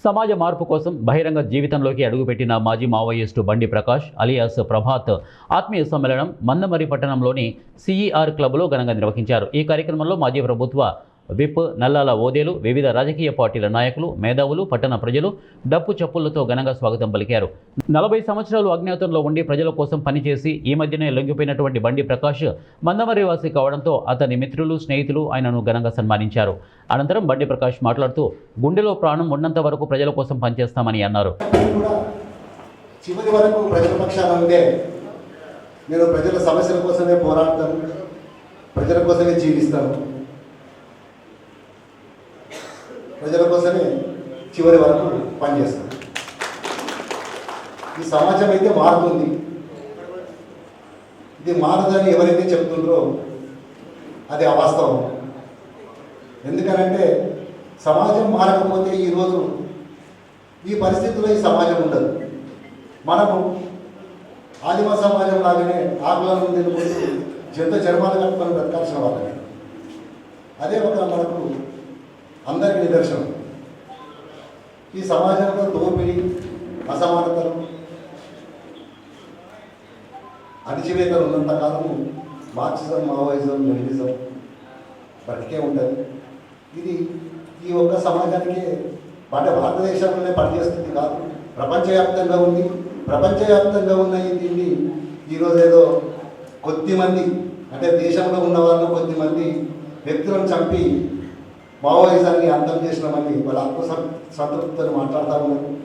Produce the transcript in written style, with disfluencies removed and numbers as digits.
సమాజ మార్పు కోసం బహిరంగ జీవితంలోకి అడుగుపెట్టిన మాజీ మావోయిస్టు బండి ప్రకాష్ అలియాస్ ప్రభాత్ ఆత్మీయ సమ్మేళనం మందమరి పట్టణంలోని సిఈఆర్ క్లబ్లో ఘనంగా నిర్వహించారు. ఈ కార్యక్రమంలో మాజీ ప్రభుత్వ విప్ నల్లాల ఓదేలు, వివిధ రాజకీయ పార్టీల నాయకులు, మేధావులు, పట్టణ ప్రజలు డప్పు చప్పులతో ఘనంగా స్వాగతం పలికారు. 40 సంవత్సరాలు అజ్ఞాతంలో ఉండి ప్రజల కోసం పనిచేసి ఈ మధ్యనే లొంగిపోయినటువంటి బండి ప్రకాష్ మందమరి వాసి కావడంతో అతని మిత్రులు, స్నేహితులు ఆయనను ఘనంగా సన్మానించారు. అనంతరం బండి ప్రకాష్ మాట్లాడుతూ గుండెలో ప్రాణం ఉన్నంత వరకు ప్రజల కోసం పనిచేస్తామని అన్నారు. చివరి వరకు ప్రజల పక్షాన ఉండే నేను ప్రజల సమస్యల కోసమే పోరాడతాను, ప్రజల కోసమే జీవిస్తాను, ప్రజల కోసమే చివరి వరకు పనిచేస్తాను. ఈ సమాజం అయితే మారుతుంది, ఇది మారదని ఎవరైతే చెప్తుండ్రో అది అవాస్తవం. ఎందుకనంటే సమాజం మారకపోతే ఈరోజు ఈ పరిస్థితుల్లో ఈ సమాజం ఉండదు. మనము ఆదిమ సమాజం లాగానే ఆకులను తినుకుంటూ జంతు చర్మాలు కట్టుకొని బ్రతకాల్సిన వాళ్ళని, అదే ఒక మనకు అందరికీ నిదర్శనం. ఈ సమాజంలో దోపిడీ, అసమానతలు, అణిచివేతలు ఉన్నంతకాలము మార్క్సిజం, మావోయిజం, లెనినిజం బతికే ఉంటుంది. ఇది ఈ ఒక్క సమాజానికి అంటే భారతదేశంలోనే పనిచేస్తుంది కాదు, ప్రపంచవ్యాప్తంగా ఉంది. ప్రపంచవ్యాప్తంగా ఉన్న ఈ దీన్ని ఈరోజు ఏదో కొద్దిమంది అంటే దేశంలో ఉన్న వాళ్ళు కొద్దిమంది వ్యక్తులను చంపి మావోయిజాన్ని అంతం చేసినామని వాళ్ళ ఆత్మ సంతృప్తితో మాట్లాడుతూ ఉన్నారు.